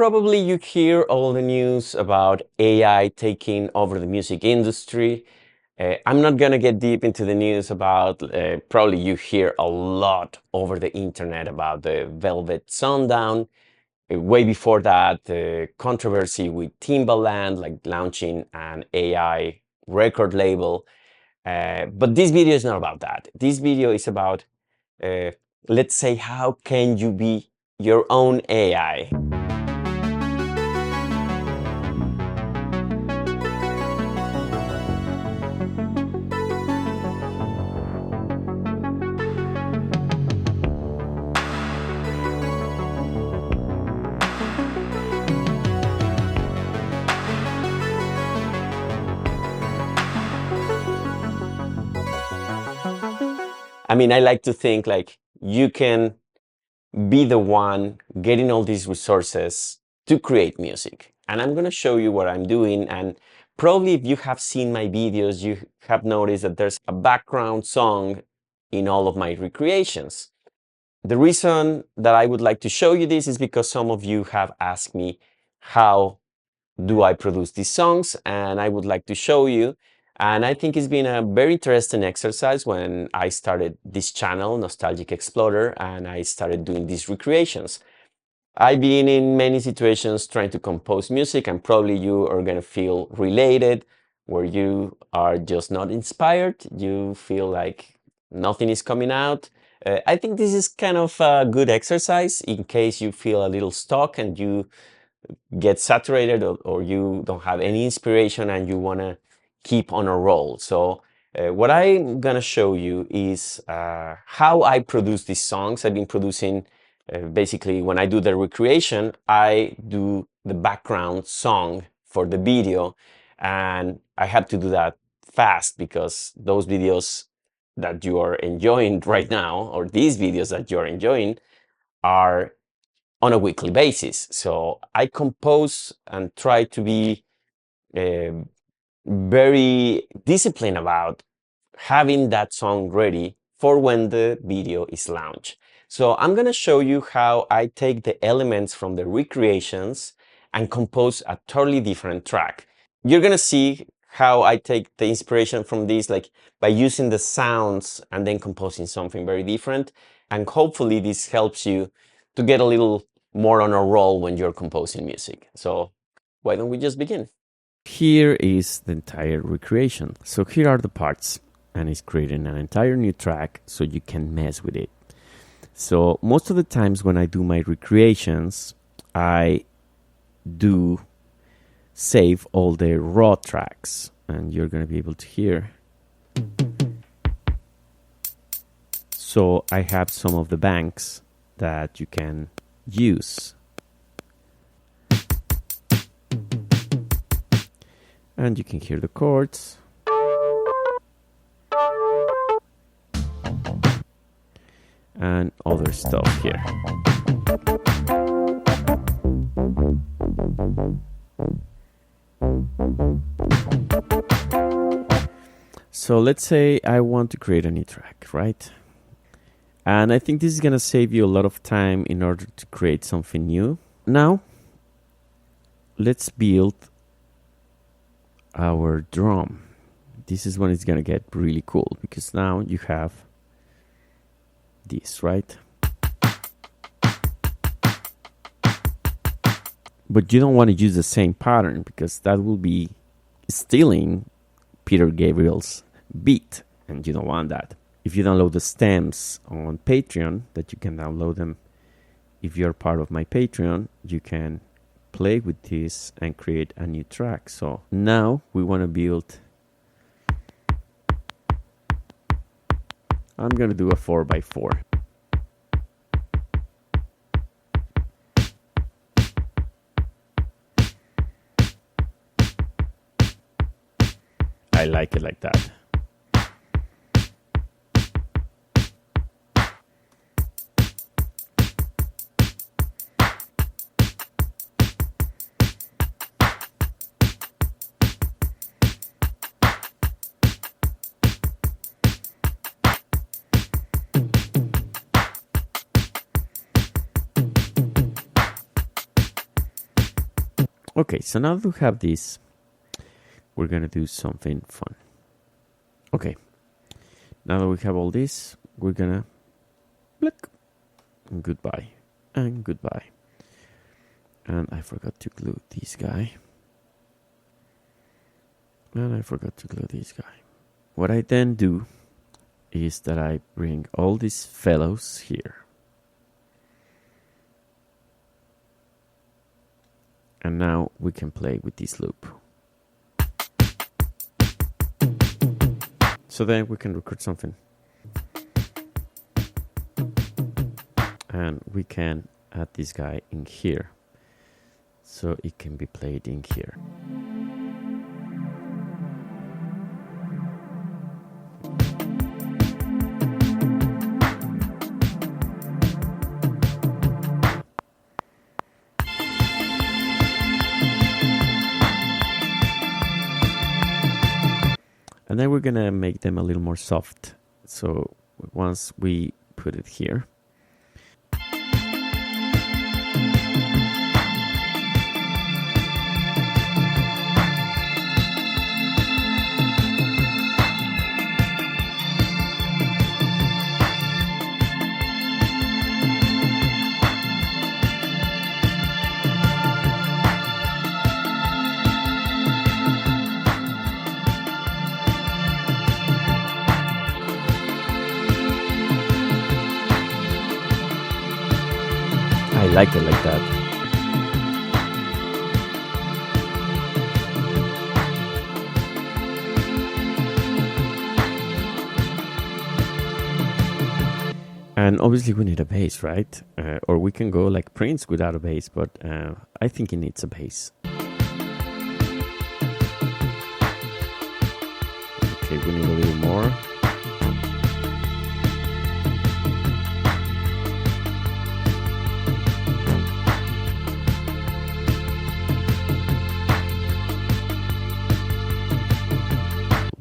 Probably you hear all the news about AI taking over the music industry. I'm not going to get deep into the news about, probably you hear a lot over the internet about the Velvet Sundown. Way before that, the controversy with Timbaland, like launching an AI record label. But this video is not about that. This video is about, let's say, how can you be your own AI? I mean, I like to think like you can be the one getting all these resources to create music. And I'm going to show you what I'm doing. And probably if you have seen my videos, you have noticed that there's a background song in all of my recreations. The reason that I would like to show you this is because some of you have asked me, how do I produce these songs? And I would like to show you. And I think it's been a very interesting exercise when I started this channel, Nostalgic Explorer, and I started doing these recreations. I've been in many situations trying to compose music, and probably you are going to feel related, where you are just not inspired. You feel like nothing is coming out. I think this is kind of a good exercise in case you feel a little stuck and you get saturated, or you don't have any inspiration and you want to keep on a roll. So what I'm gonna show you is how I produce these songs. I've been producing, basically when I do the recreation, I do the background song for the video, and I have to do that fast because those videos that you are enjoying right now, or these videos that you're enjoying, are on a weekly basis. So I compose and try to be very disciplined about having that song ready for when the video is launched. So I'm going to show you how I take the elements from the recreations and compose a totally different track. You're going to see how I take the inspiration from this, like by using the sounds and then composing something very different. And hopefully this helps you to get a little more on a roll when you're composing music. So why don't we just begin? Here is the entire recreation. So here are the parts, and it's creating an entire new track so you can mess with it. So most of the times when I do my recreations, I do save all the raw tracks, and you're going to be able to hear. So I have some of the banks that you can use. And you can hear the chords. And other stuff here. So let's say I want to create a new track, right? And I think this is going to save you a lot of time in order to create something new. Now, let's build our drum. This is when it's going to get really cool, because now you have this, right? But you don't want to use the same pattern, because that will be stealing Peter Gabriel's beat, and you don't want that. If you download the stems on Patreon, that you can download them if you're part of my Patreon, you can play with this and create a new track. So now we want to build, I'm going to do a 4x4. I like it like that. Okay, so now that we have this, we're going to do something fun. Okay, now that we have all this, we're going to click and goodbye and goodbye. And I forgot to glue this guy. And I forgot to glue this guy. What I then do is that I bring all these fellows here. And now we can play with this loop. So then we can record something. And we can add this guy in here. So it can be played in here. And then we're gonna make them a little more soft. So once we put it here, I like it like that. And obviously we need a bass, right? Or we can go like Prince without a bass, but I think it needs a bass. Okay, we need a little more.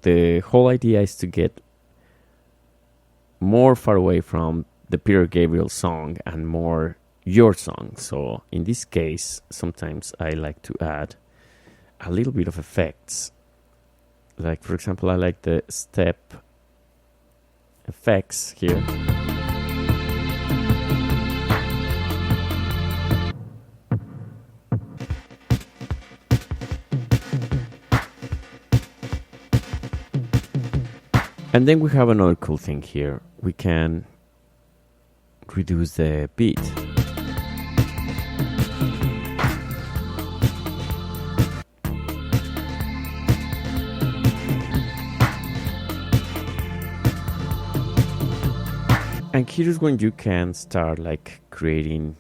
The whole idea is to get more far away from the Peter Gabriel song and more your song. So in this case, sometimes I like to add a little bit of effects. Like, for example, I like the step effects here. And then we have another cool thing here. We can reduce the beat. And here's when you can start like creating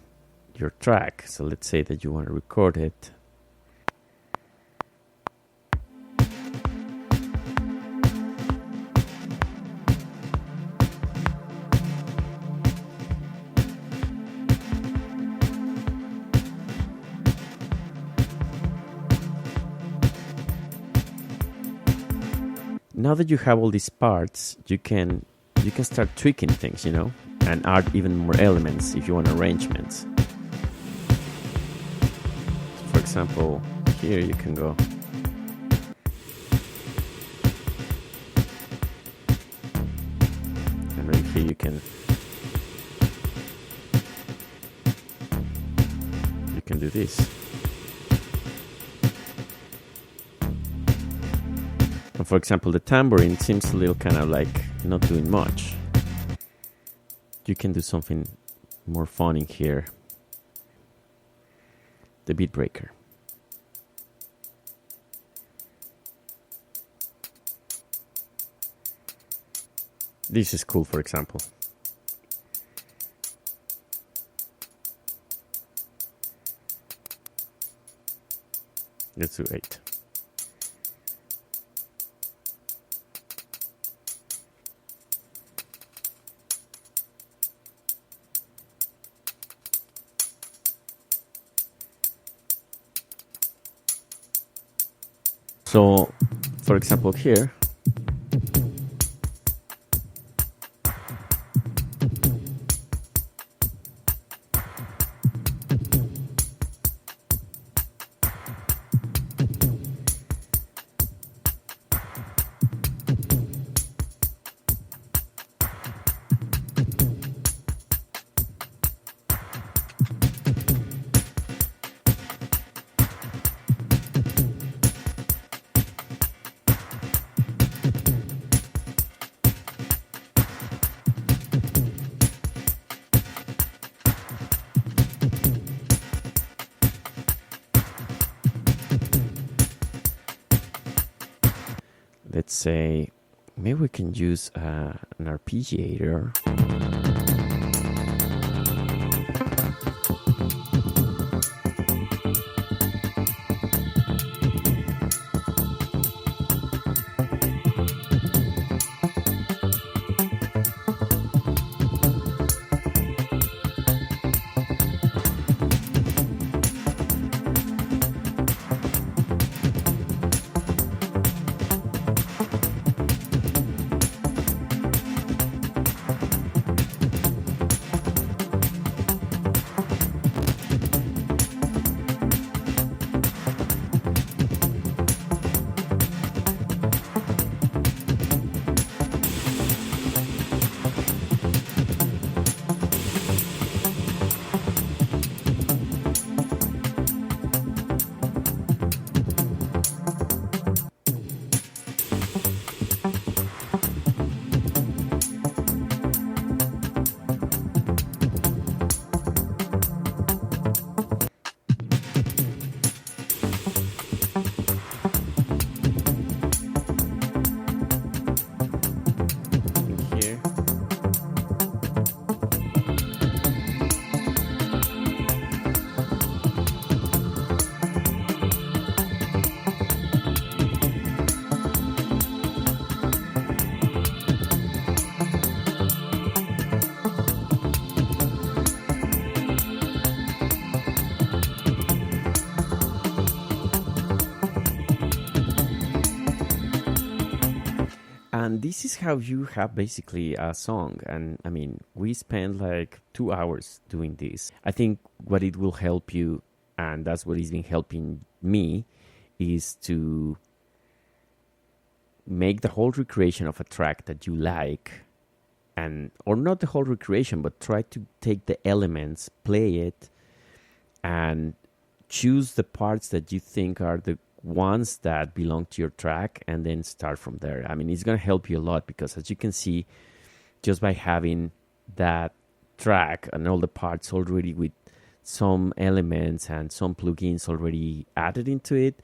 your track. So let's say that you want to record it. Now that you have all these parts, you can start tweaking things, you know, and add even more elements if you want arrangements. For example, here you can go. And right here you can do this. And for example, the tambourine seems a little kind of like not doing much. You can do something more fun in here. The beat breaker. This is cool, for example. Let's do 8. So, for example, here, let's say, maybe we can use an arpeggiator. Here. And this is how you have basically a song. And I mean, we spent like 2 hours doing this. I think what it will help you, and that's what has been helping me, is to make the whole recreation of a track that you like, and or not the whole recreation, but try to take the elements, play it, and choose the parts that you think are the ones that belong to your track, and then start from there. I mean, it's going to help you a lot, because as you can see, just by having that track and all the parts already with some elements and some plugins already added into it,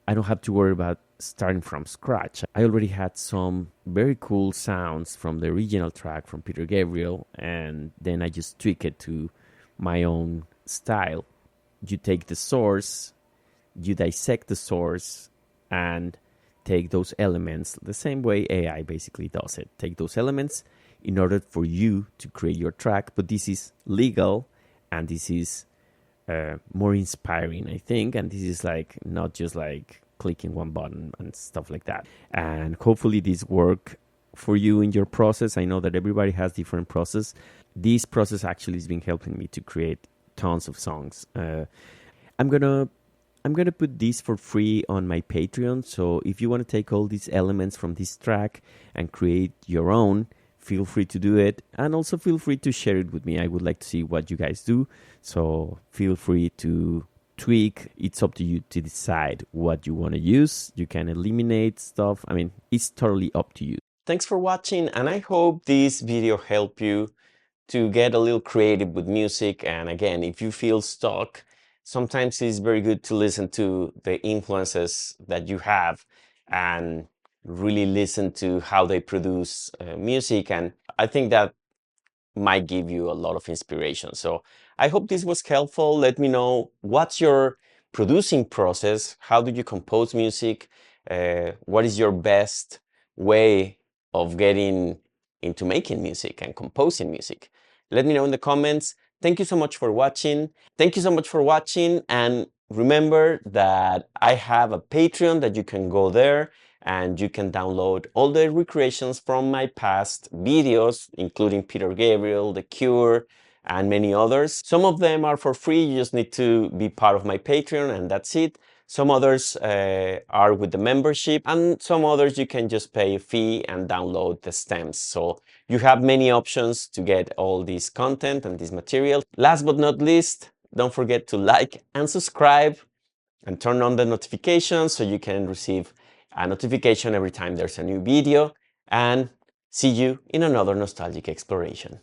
I don't have to worry about starting from scratch. I already had some very cool sounds from the original track from Peter Gabriel, and then I just tweak it to my own style. You take the source, you dissect the source, and take those elements the same way AI basically does it. Take those elements in order for you to create your track, but this is legal, and this is more inspiring, I think, and this is like not just like clicking one button and stuff like that. And hopefully this work for you in your process. I know that everybody has different process. This process actually has been helping me to create tons of songs. I'm gonna put this for free on my Patreon. So if you want to take all these elements from this track and create your own, feel free to do it. And also feel free to share it with me. I would like to see what you guys do. So feel free to tweak. It's up to you to decide what you want to use. You can eliminate stuff. I mean, it's totally up to you. Thanks for watching, and I hope this video helped you to get a little creative with music. And again, if you feel stuck, sometimes it's very good to listen to the influences that you have and really listen to how they produce music. And I think that might give you a lot of inspiration. So I hope this was helpful. Let me know, what's your producing process? How do you compose music? What is your best way of getting into making music and composing music? Let me know in the comments. Thank you so much for watching. Thank you so much for watching. And remember that I have a Patreon that you can go there and you can download all the recreations from my past videos, including Peter Gabriel, The Cure, and many others. Some of them are for free. You just need to be part of my Patreon, and that's it. Some others are with the membership, and some others you can just pay a fee and download the stems. So you have many options to get all this content and this material. Last but not least, don't forget to like and subscribe and turn on the notifications so you can receive a notification every time there's a new video. And see you in another nostalgic exploration.